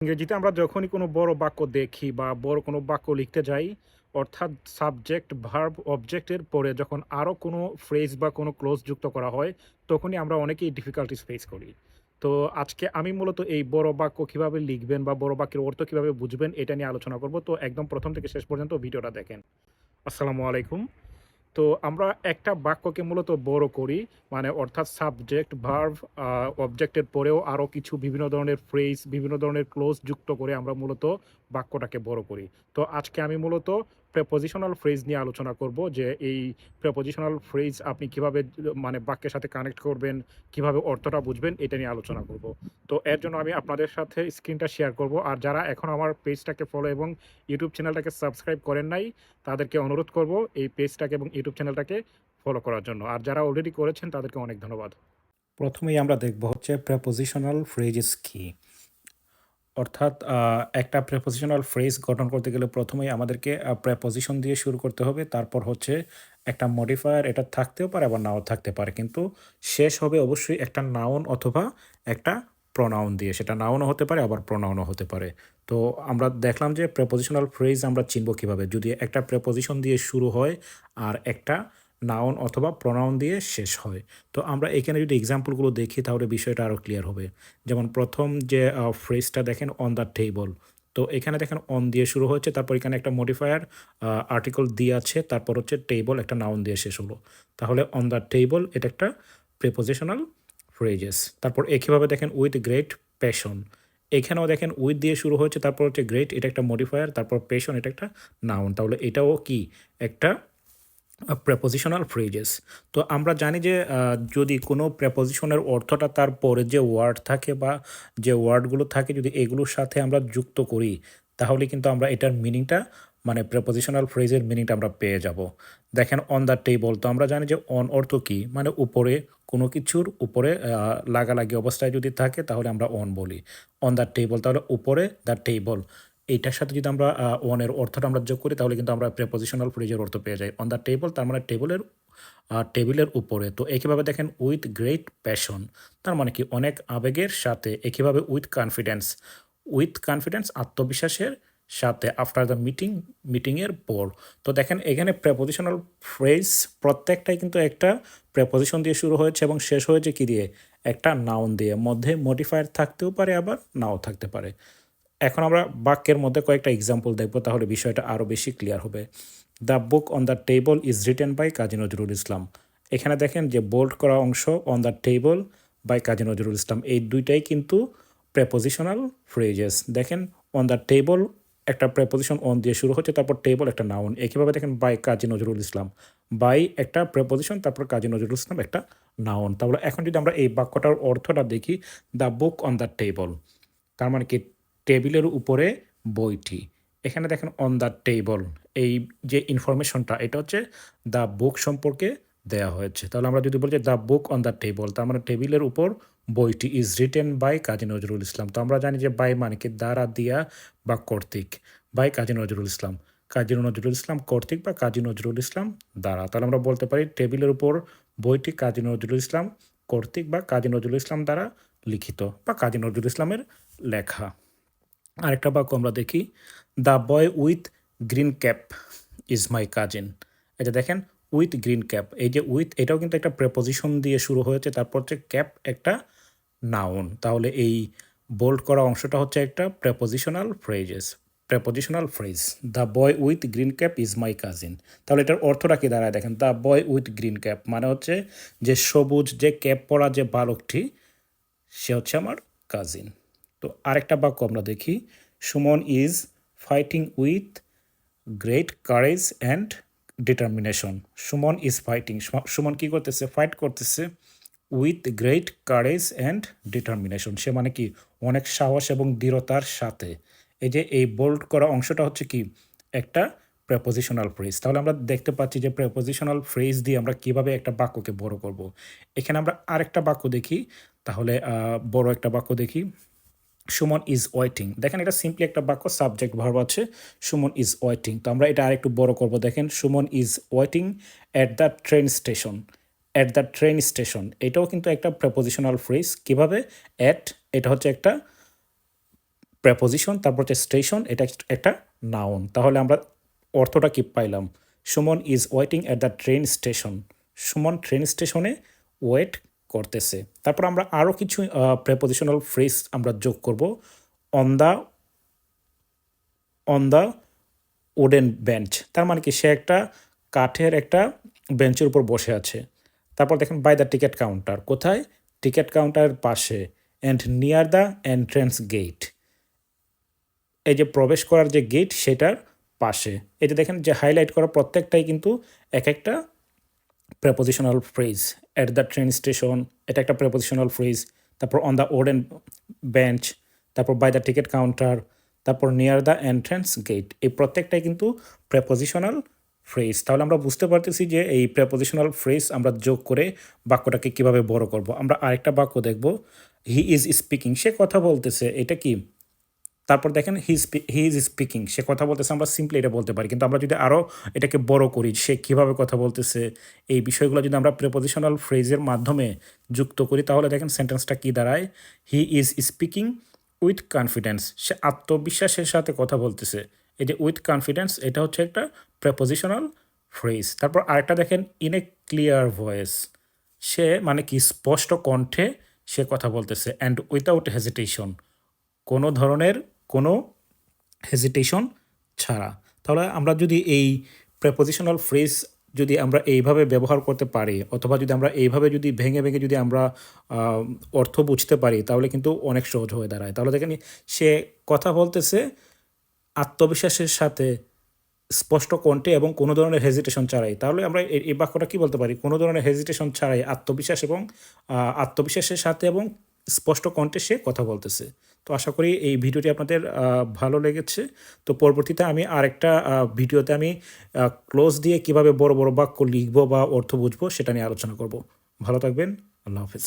ইংরেজিতে আমরা যখনই কোনো বড় বাক্য দেখি বা বড় কোনো বাক্য লিখতে যাই, অর্থাৎ সাবজেক্ট, ভার্ব, অবজেক্টের পরে যখন আরো কোনো ফ্রেজ বা কোনো ক্লোজ যুক্ত করা হয়, তখনই আমরা অনেকেই ডিফিকাল্টিজ ফেস করি। তো আজকে আমি মূলত এই বড় বাক্য কিভাবে লিখবেন বা বড় বাক্যের অর্থ কিভাবে বুঝবেন এটা নিয়ে আলোচনা করব। তো একদম ১ম থেকে শেষ পর্যন্ত ভিডিওটা দেখেন। আসসালামু আলাইকুম। তো আমরা একটা বাক্যকে মূলত বড় করি। মানে অর্থাৎ সাবজেক্ট, ভার্ব, অবজেক্টের পরেও আরো কিছু বিভিন্ন ধরনের ফ্রেজ, বিভিন্ন ধরনের ক্লোজ যুক্ত করে আমরা মূলত বাক্যটাকে বড় করি। তো আজকে আমি মূলত প্রেপোজিশনাল ফ্রেজ নিয়ে আলোচনা করব যে এই প্রেপোজিশনাল ফ্রেজ আপনি কিভাবে মানে বাক্যের সাথে কানেক্ট করবেন, কিভাবে অর্থটা বুঝবেন এটা নিয়ে আলোচনা করব। তো এর জন্য আমি আপনাদের সাথে স্ক্রিনটা শেয়ার করব। আর যারা এখনো আমার পেজটাকে ফলো এবং ইউটিউব চ্যানেলটাকে সাবস্ক্রাইব করেন নাই তাদেরকে অনুরোধ করব এই পেজটাকে এবং ইউটিউব চ্যানেলটাকে ফলো করার জন্য। আর যারা অলরেডি করেছেন তাদেরকে অনেক ধন্যবাদ। প্রথমেই আমরা দেখব হচ্ছে প্রেপোজিশনাল ফ্রেজেস কি? অর্থাৎ একটা প্রেপোজিশনাল ফ্রেজ গঠন করতে গেলে প্রথমেই আমাদেরকে প্রেপোজিশন দিয়ে শুরু করতে হবে। তারপর হচ্ছে একটা মডিফায়ার এটা থাকতেও পারে আবার নাও থাকতে পারে। কিন্তু শেষ হবে অবশ্যই একটা নাউন অথবা একটা প্রোনাউন দিয়ে। সেটা নাউনও হতে পারে আবার প্রোনাউনও হতে পারে। তো আমরা দেখলাম যে প্রেপোজিশনাল ফ্রেজ আমরা চিনব কিভাবে? যদি একটা প্রেপোজিশন দিয়ে শুরু হয় আর একটা নাউন অথবা প্রোনাউন দিয়ে শেষ হয়। তো আমরা এখানে যদি এক্সাম্পলগুলো দেখি তাহলে বিষয়টা আরো ক্লিয়ার হবে। যেমন ১ম যে ফ্রেজটা দেখেন অন দ্য টেবল। তো এখানে দেখেন অন দিয়ে শুরু হয়েছে, তারপর এখানে একটা মডিফায়ার আর্টিকল দিয়ে আছে, তারপর হচ্ছে টেবল একটা নাউন দিয়ে শেষ হলো। তাহলে অন দ্য টেবল এটা একটা প্রিপোজিশনাল ফ্রেজেস। তারপর একইভাবে দেখেন উইথ গ্রেট প্যাশন। এখানেও দেখেন উইথ দিয়ে শুরু হয়েছে, তারপর হচ্ছে গ্রেট এটা একটা মডিফায়ার, তারপর প্যাশন এটা একটা নাউন। তাহলে এটাও কি একটা প্রেপোজিশনাল ফ্রেজেস। তো আমরা জানি যে যদি কোনো প্রেপোজিশনের অর্থটা তার পরে যে ওয়ার্ড থাকে বা যে ওয়ার্ডগুলো থাকে যদি এগুলোর সাথে আমরা যুক্ত করি তাহলে কিন্তু আমরা এটার মিনিংটা মানে প্রেপোজিশনাল ফ্রেজের মিনিংটা আমরা পেয়ে যাব। দেখেন অন দ্য টেবল, তো আমরা জানি যে অন অর্থ কি মানে উপরে, কোনো কিছুর উপরে লাগালাগি অবস্থায় যদি থাকে তাহলে আমরা অন বলি। অন দ্য টেবল তাহলে উপরে দ্য টেবল, এইটার সাথে যদি আমরা অনের অর্থটা আমরা যোগ করি তাহলে কিন্তু আমরা প্রেপোজিশনাল ফ্রেজের অর্থ পেয়ে যাই। অন দ্য টেবল তার মানে টেবিলের উপরে। তো একইভাবে দেখেন উইথ গ্রেট প্যাশন, তার মানে কি অনেক আবেগের সাথে। একইভাবে উইথ কনফিডেন্স, উইথ কনফিডেন্স আত্মবিশ্বাসের সাথে। আফটার দ্য মিটিংয়ের পর। তো দেখেন এখানে প্রেপোজিশনাল ফ্রেজ প্রত্যেকটাই কিন্তু একটা প্রেপোজিশন দিয়ে শুরু হয়েছে এবং শেষ হয়েছে কি দিয়ে? একটা নাউন দিয়ে। মধ্যে মডিফায়ার থাকতেও পারে আবার নাও থাকতে পারে। এখন আমরা বাক্যের মধ্যে কয়েকটা এক্সাম্পল দেখব তাহলে বিষয়টা আরও বেশি ক্লিয়ার হবে। The book on the table is written by Kazi Nazrul Islam. এখানে দেখেন যে বোল্ড করা অংশ on the table by Kazi Nazrul Islam, এই দুইটাই কিন্তু প্রেপোজিশনাল ফ্রেজেস। দেখেন অন দ্য টেবল একটা প্রেপোজিশন অন দিয়ে শুরু হচ্ছে, তারপর টেবল একটা নাউন। একইভাবে দেখেন বাই কাজী নজরুল ইসলাম, বাই একটা প্রেপোজিশন তারপর কাজী নজরুল ইসলাম একটা নাউন। তাহলে এখন যদি আমরা এই বাক্যটার অর্থটা দেখি, the book on the table তার মানে কি টেবিলের উপরে বইটি। এখানে দেখেন অন দ্য টেবল, এই যে ইনফরমেশনটা এটা হচ্ছে দ্য বুক সম্পর্কে দেয়া হয়েছে। তাহলে আমরা যদি বলি যে the book on the table তার মানে টেবিলের উপর বইটি is written by Kazi Nazrul ইসলাম। তো আমরা জানি যে বাই মানে কি দ্বারা, দিয়া বা কর্তৃক। বাই কাজী নজরুল ইসলাম, কাজী নজরুল ইসলাম কর্তৃক বা কাজী নজরুল ইসলাম দ্বারা। তাহলে আমরা বলতে পারি টেবিলের উপর বইটি কাজী নজরুল ইসলাম কর্তৃক বা কাজী নজরুল ইসলাম দ্বারা লিখিত বা কাজী নজরুল ইসলামের লেখা। আরেকটা বাক্য আমরা দেখি, the boy with green cap is my cousin. এটা দেখেন উইথ গ্রিন ক্যাপ, এই যে উইথ এটাও কিন্তু একটা প্রেপোজিশন দিয়ে শুরু হয়েছে, তারপর হচ্ছে ক্যাপ একটা নাউন। তাহলে এই বোল্ড করা অংশটা হচ্ছে একটা prepositional phrase. The boy with green cap is my cousin. তাহলে এটার অর্থটা কি দাঁড়ায় দেখেন, the boy with green cap মানে হচ্ছে যে সবুজ যে ক্যাপ পরা যে বালকটি সে হচ্ছে আমার কাজিন। তো আরেকটা বাক্য আমরা দেখি, Suman is fighting with great courage and determination. Suman is fighting, Suman কি করতেছে? ফাইট করতেছে with great courage and determination. সে মানে কি অনেক সাহস এবং দৃঢ়তার সাথে। এই যে এই বোল্ড করা অংশটা হচ্ছে কি একটা প্রেপোজিশনাল ফ্রেজ। তাহলে আমরা দেখতে পাচ্ছি যে প্রেপোজিশনাল ফ্রেজ দিয়ে আমরা কিভাবে একটা বাক্যকে বড় করব। এখানে আমরা আরেকটা বাক্য দেখি, তাহলে বড় একটা বাক্য দেখি, সুমন ইজ ওয়েটিং। দেখেন এটা সিম্পলি একটা বাক্য, সাবজেক্ট ভার্ব আছে, সুমন ইজ ওয়েটিং। তো আমরা এটা আরেকটু বড় করব। দেখেন Suman is waiting at the train station. At the train station এটাও কিন্তু একটা প্রেপোজিশনাল ফ্রেজ। কিভাবে? অ্যাট এটা হচ্ছে একটা প্রেপোজিশন, তারপর হচ্ছে স্টেশন, এটা একটা নাউন। তাহলে আমরা অর্থটা কি পাইলাম? Suman is waiting at the train station. Suman train স্টেশনে ওয়েট করতেছে। তারপর আমরা আরও কিছু প্রেপোজিশনাল ফ্রেজ আমরা যোগ করব। On the on the wooden bench, তার মানে কি সে একটা কাঠের একটা বেঞ্চের উপর বসে আছে। তারপর দেখেন বাই দ্য টিকিট কাউন্টার, কোথায়? টিকিট কাউন্টারের পাশে। And near the entrance gate, এই যে প্রবেশ করার যে গেট সেটার পাশে। এই যে দেখেন যে হাইলাইট করা প্রত্যেকটাই কিন্তু এক একটা prepositional phrase. At the train station, এটা একটা প্রেপোজিশনাল ফ্রেজ। তারপর অন দ্য ওডেন বেঞ্চ, তারপর বাই দ্য টিকিট কাউন্টার, তারপর নিয়ার দ্য এন্ট্রেন্স গেট, এই প্রত্যেকটাই কিন্তু প্রেপোজিশনাল ফ্রেজ। তাহলে আমরা বুঝতে পারতেছি যে এই প্রেপোজিশনাল ফ্রেজ আমরা যোগ করে বাক্যটাকে কিভাবে বড় করব। আমরা আরেকটা বাক্য দেখব, হি ইজ স্পিকিং, সে কথা বলতেছে, এটা কি? তারপর দেখেন হি ইজ স্পিকিং, সে কথা বলতেছে, আমরা সিম্পলি এটা বলতে পারি। কিন্তু আমরা যদি আরও এটাকে বড় করি, সে কীভাবে কথা বলতেছে, এই বিষয়গুলো যদি আমরা প্রেপোজিশনাল ফ্রেজের মাধ্যমে যুক্ত করি, তাহলে দেখেন সেন্টেন্সটা কী দাঁড়ায়? He is speaking with confidence, সে আত্মবিশ্বাসের সাথে কথা বলতেছে। এই যে উইথ কনফিডেন্স, এটা হচ্ছে একটা প্রেপোজিশনাল ফ্রেজ। তারপর আরেকটা দেখেন, ইন এ ক্লিয়ার ভয়েস, সে মানে কি স্পষ্ট কণ্ঠে সে কথা বলতেছে। অ্যান্ড উইথাউট হেজিটেশন, কোনো ধরনের কোনো হেজিটেশন ছাড়া। তাহলে আমরা যদি এই প্রেপোজিশনাল ফ্রেজ যদি আমরা এইভাবে ব্যবহার করতে পারি, অথবা যদি আমরা এইভাবে যদি ভেঙে ভেঙে যদি আমরা অর্থ বুঝতে পারি, তাহলে কিন্তু অনেক সহজ হয়ে দাঁড়ায়। তাহলে দেখেন সে কথা বলতেছে আত্মবিশ্বাসের সাথে, স্পষ্ট কণ্ঠে এবং কোনো ধরনের হেজিটেশন ছাড়াই। তাহলে আমরা এই বাক্যটা কী বলতে পারি? কোনো ধরনের হেজিটেশন ছাড়াই আত্মবিশ্বাস এবং আত্মবিশ্বাসের সাথে এবং স্পষ্ট কণ্ঠে সে কথা বলতেছে। তো আশা করি এই ভিডিওটি আপনাদের ভালো লেগেছে। তো পরবর্তীতে আমি আরেকটা ভিডিওতে আমি ক্লোজ দিয়ে কিভাবে বড় বড় বাক্য লিখব বা অর্থ বুঝবো সেটা নিয়ে আলোচনা করব। ভালো থাকবেন। আল্লাহ হাফেজ।